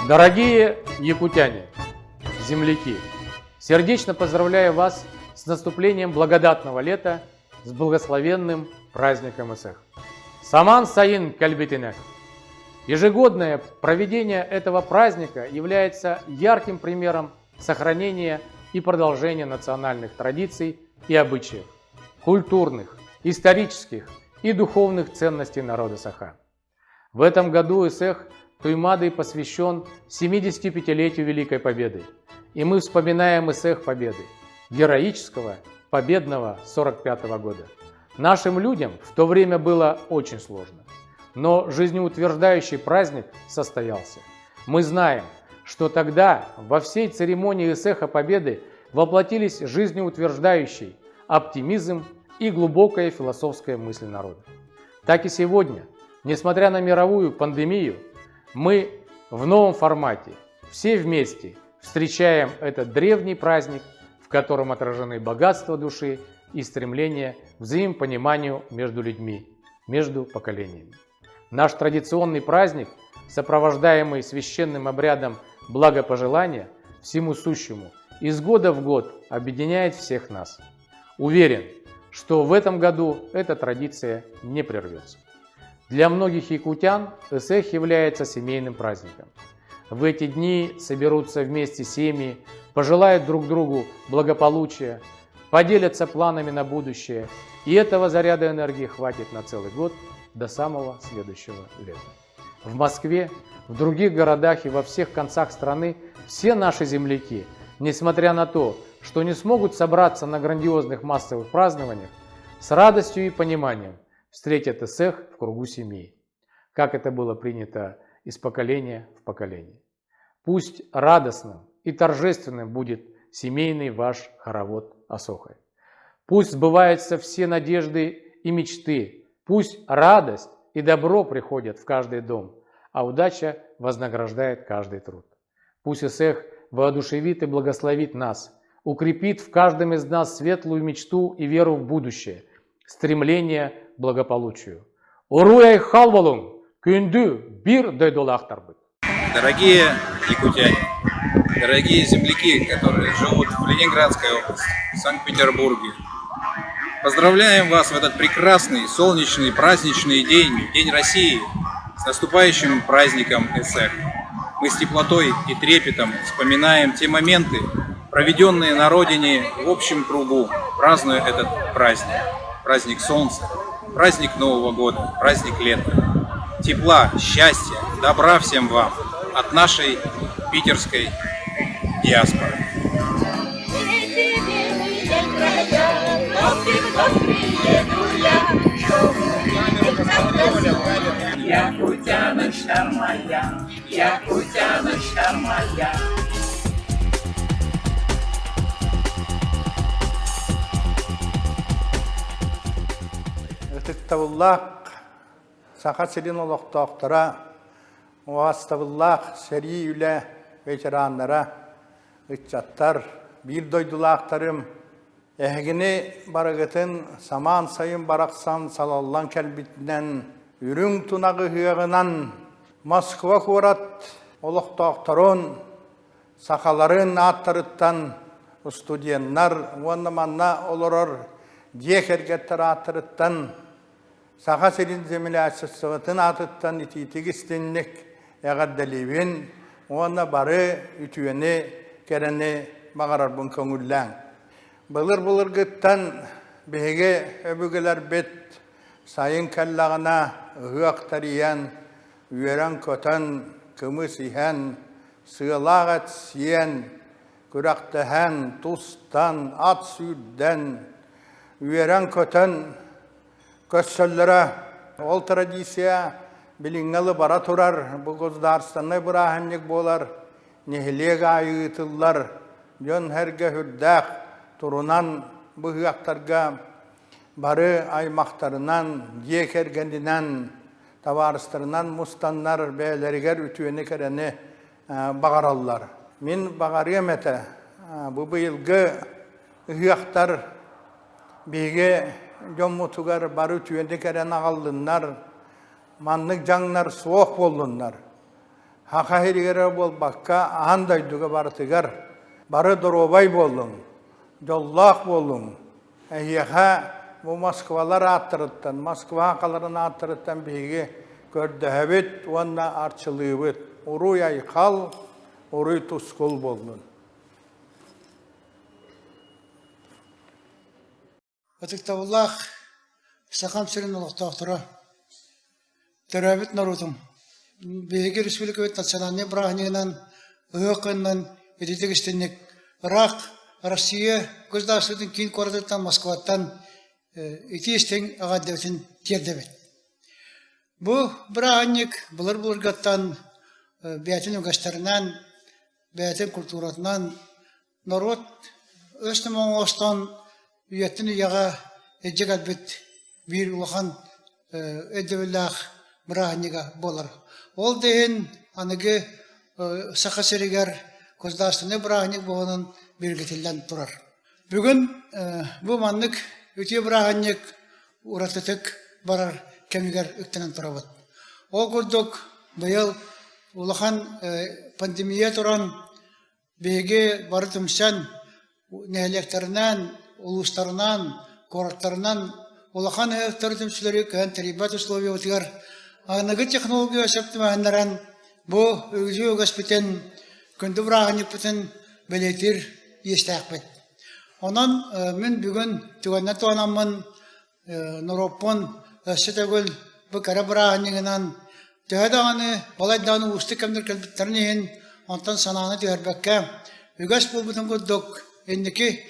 Дорогие якутяне, земляки, сердечно поздравляю вас с наступлением благодатного лета, с благословенным праздником Исех. Саман Саин Кальбитинек. Ежегодное проведение этого праздника является ярким примером сохранения и продолжения национальных традиций и обычаев, культурных, исторических и духовных ценностей народа Саха. В этом году Исех Туймады посвящен 75-летию Великой Победы, и мы вспоминаем Исех Победы, героического, победного 45-го года. Нашим людям в то время было очень сложно, но жизнеутверждающий праздник состоялся. Мы знаем, что тогда во всей церемонии Исеха Победы воплотились жизнеутверждающий оптимизм и глубокая философская мысль народа. Так и сегодня, несмотря на мировую пандемию, мы в новом формате, все вместе встречаем этот древний праздник, в котором отражены богатство души и стремление к взаимопониманию между людьми, между поколениями. Наш традиционный праздник, сопровождаемый священным обрядом благопожелания всему сущему, из года в год объединяет всех нас. Уверен, что в этом году эта традиция не прервется. Для многих якутян Исех является семейным праздником. В эти дни соберутся вместе семьи, пожелают друг другу благополучия, поделятся планами на будущее, и этого заряда энергии хватит на целый год до самого следующего лета. В Москве, в других городах и во всех концах страны все наши земляки, несмотря на то, что не смогут собраться на грандиозных массовых празднованиях, с радостью и пониманием встретят Исех в кругу семьи, как это было принято из поколения в поколение. Пусть радостным и торжественным будет семейный ваш хоровод Асохай. Пусть сбываются все надежды и мечты, пусть радость и добро приходят в каждый дом, а удача вознаграждает каждый труд. Пусть Исех воодушевит и благословит нас, укрепит в каждом из нас светлую мечту и веру в будущее, стремление к благополучию. Уруяй халвалун, күнді бир дойдолахтарбыт. Дорогие якутяне, дорогие земляки, которые живут в Ленинградской области, в Санкт-Петербурге, поздравляем вас в этот прекрасный, солнечный, праздничный день, День России, с наступающим праздником Исех. Мы с теплотой и трепетом вспоминаем те моменты, проведенные на родине в общем кругу, празднуя этот праздник. Праздник солнца, праздник Нового года, праздник лета. Тепла, счастья, добра всем вам от нашей питерской диаспоры. Якутяночка моя, якутяночка моя. Ытыктабыллах саха селин олоқтоқтара, оғастабыллах сәри үлі ветеранлара, үтчаттар, бір дойдулақтарым, әгіні барығытын саман сайын барақсан салаллан кәлбітінен, үрің тунағы хүйеғынан, Москва қорат олоқтоқтарын, сақаларын аттырыттан, студенттар, оныманна олырыр, декергеттер аттырыттан, Саха селин землясысығытын атыттан ититігістенлік әғаддалевен, оны бары үтуені кәріні бағарар бұн көңілләң. Бұлыр ғыттан беге өбігілер бет сайын кәллағына ұғақтариян, үйерен көтін күміс ихан, сығылағат сиен, күрақтыхан, тұстан, ат сүйден, үйерен көтін көссөллері ол традиция біліңгілі бара тұрар, бұл ғыздарстанны бұрахымнек болар, нехілег айығытылар, жон әрге хүрдәқ тұрунан бұғақтарға бары аймақтарынан, екергендінен, таварыстарынан мұстаннар бәлерігер үтуені кәрені бағаралар. Мен бағарым әті, бұл бұйылғы ұғақтар беге жон мұтығар бары үтуені кәрені ағалдынлар, манлық жаңлар суық болдынлар. Haka herigere bol bakka ahandayduga bartıgar. Barı dorobay boldun. Jollak boldun. Ehiyeha bu Moskvalar attırıttan, Moskva hakalarını attırıttan bihigi gördühebit, vanda arçılıyıbit. Uruy aykal, uruy tuskul boldun. Отыктавуллах сахам сирин олохтоохтора. Төрөбүт нарутум. Беги республикабыт национальный брахнигынан ыйокыннан эдитегистинник Ирак, Россия государствотын кийин корадыктан Москваттан итиестен агаддебитин тердебит. Бу брахник булар-буларгаттан бәтин угастарынан, бәтин культуратынан народ өстөмөн остон üyetini yağa ecek bit bir ulahan edebillah brahniga bolar. Ol deyin anıgı sakaseriger kozdastını brahnik boğanın belgetilden durar. Bugün bu manlık ötüye brahnik uratıtık barar kemiger üktenen turabat. O kurduk bu yıl ulahan pandemiye turan bege barıtımsan nehlekterinden улустарынан, городтарынан улахан төрөмчүлөрү кан тарибат условия утгар аныгы технология септимандаран бу өзү госпиталь көндүбрагыны бүтүн белетир естакпыт. Онан мен бүгүн түгөннө тоонамын Нороппон сетегөл бу карабрагынынан төһөдөгөнү балайданы усты кемдер келбиттернен онтан сананы төрбөккө үгөс булбутун көддөк эндики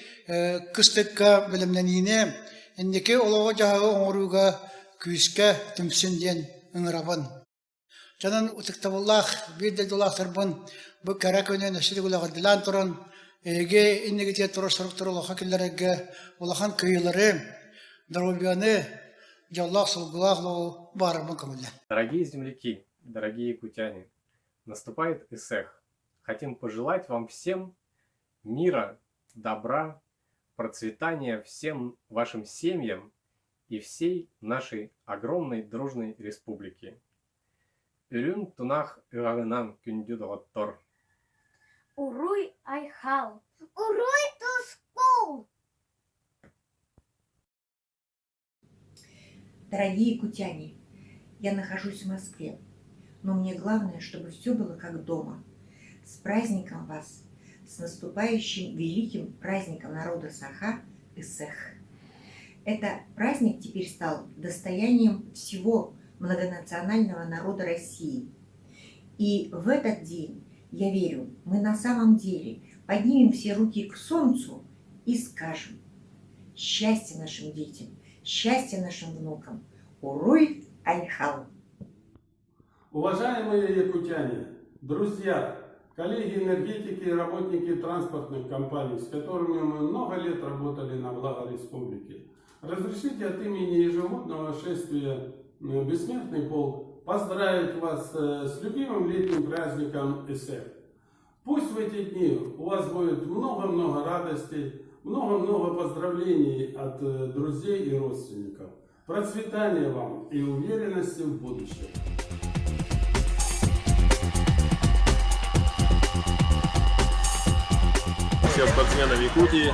кыстыкка билимненине эндеке олого жагы оңоруга күйүскө түмсүнден ыңырабын. Жанан утыктабуллах бирде долахтарбын бу каракөнөн ашыргулагы дилан туран эге эндегете турастырыктырылга киллерге улахан кыйлары дробияны жаллах сулгулахло барбын камылла. Дорогие земляки, дорогие якутяне, наступает Исех. Хотим пожелать вам всем мира, добра, процветания всем вашим семьям и всей нашей огромной дружной республике. Үрүн тунах ыгагынан күндү доғоттор. Уруй айхал. Уруй тускул. Дорогие якутяне, я нахожусь в Москве, но мне главное, чтобы все было как дома. С праздником вас! С наступающим великим праздником народа Саха Исех. Этот праздник теперь стал достоянием всего многонационального народа России. И в этот день, я верю, мы на самом деле поднимем все руки к солнцу и скажем: счастье нашим детям, счастье нашим внукам. Уруй айхал! Уважаемые якутяне, друзья, коллеги энергетики и работники транспортных компаний, с которыми мы много лет работали на благо республики, разрешите от имени ежегодного шествия «Бессмертный полк» поздравить вас с любимым летним праздником Исех. Пусть в эти дни у вас будет много-много радостей, много-много поздравлений от друзей и родственников. Процветания вам и уверенности в будущем. Всем спортсменам Якутии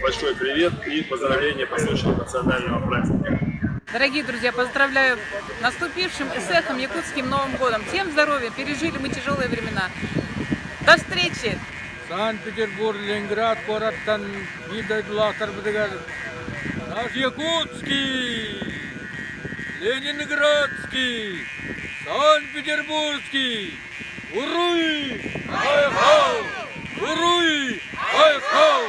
большой привет и поздравления по случаю национального праздника. Дорогие друзья, поздравляю наступившим Исехом, якутским Новым годом. Всем здоровья, пережили мы тяжелые времена. До встречи! Санкт-Петербург, Ленинград, Кораттан, Видайдулахтар, наш якутский, Ленинградский, Санкт-Петербургский, уруй! Ай-хау! Уруй! Ай-хау!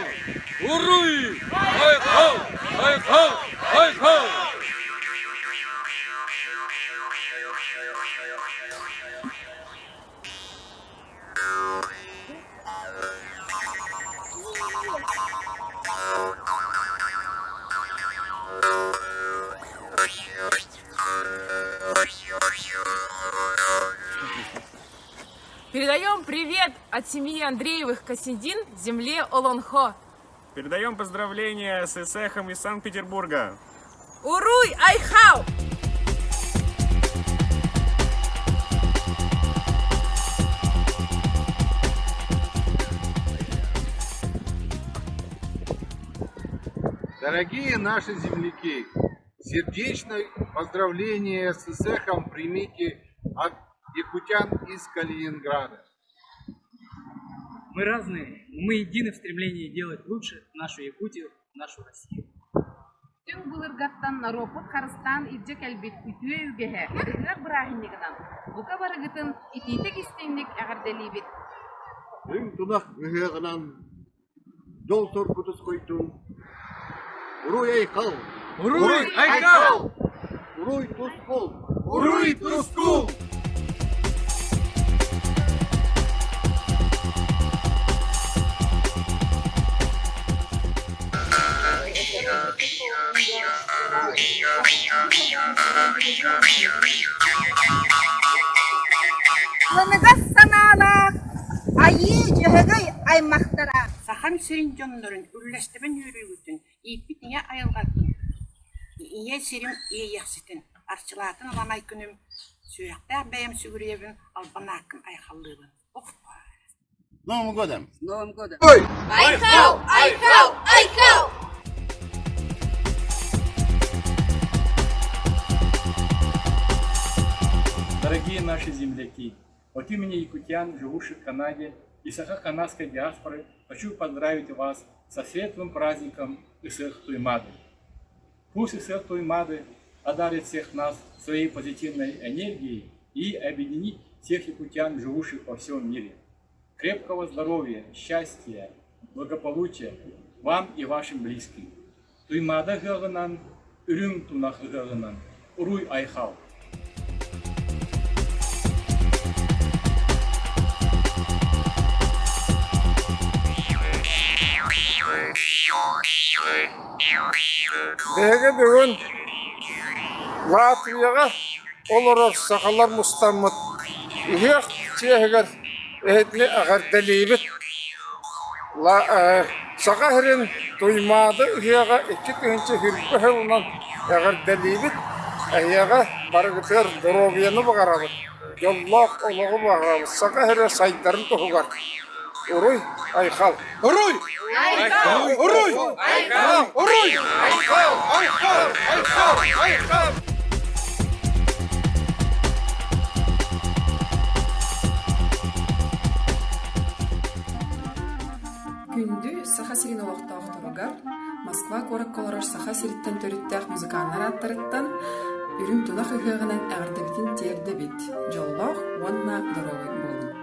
Уруй! Ай-хау! Ай-хау! Ай-хау! Передаем привет от семьи Андреевых Косидин земле Олонхо. Передаем поздравления с Исехом из Санкт-Петербурга. Уруй айхау! Дорогие наши земляки, сердечное поздравление с Исехом примите от якутян из Калининграда. Мы разные, но мы едины в стремлении делать лучше нашу Якутию, нашу Россию. Тün bulurgattan ropot Karıstan ilcek elbet ütüye ügehe. Ürünler bırahinligidan. Buka barıgıtın ititek istenlik ağırdelibit. Ün tunak mühegnan yol torkutus koytun. Uruy aykal. Uruy aykal. Uruy tuskul. Uruy tuskul. Lınıgaz sanalak, ayı cehegay ay mahtara. Saham serin jonların ürleştiben yürüyütün, ipitine ayılgatın. İye serim iye yaksıtın, arçılatın alamay günüm, sürekte beyim sügürüyevin, albana hakkım ayxallığın. Новым годом! С Новым годом! Айхау, айхау, айхау! Дорогие наши земляки, от имени якутян, живущих в Канаде и сахо-канадской диаспоры, хочу поздравить вас со светлым праздником Исех Туймады. Пусть Исех Туймады одарит всех нас своей позитивной энергией и объединит всех якутян, живущих во всем мире. Крепкого здоровья, счастья, благополучия вам и вашим близким. Туймада гыгынан, үрүң тунах гыгынан, уруй айхал. Беге бүгін Латвияға олар сақалар мұстамыт. Иек тегер этне агар далибит. Сақа херен Туймады иеға 2-нче хүрпе хылынан агар далибит. Аяға баргытыр здоровьяны бағарабыт. Йоллақ олығы бағарабыт. Сақа херен сайдарын тұғығар. Уруй айхал. Уруй! Айхал! Уруй! Айхал! Уруй! Айхал! Айхал! Айхал! Айхал! Күндү саха сирин олоқта оқторугар, Москва корак колораш саха сириттен төрүттәк музыканнар аттырыттан, үрүм тунах ыхыгынан ағырдабитин тердебит. Жоллох, онна дорогой болун.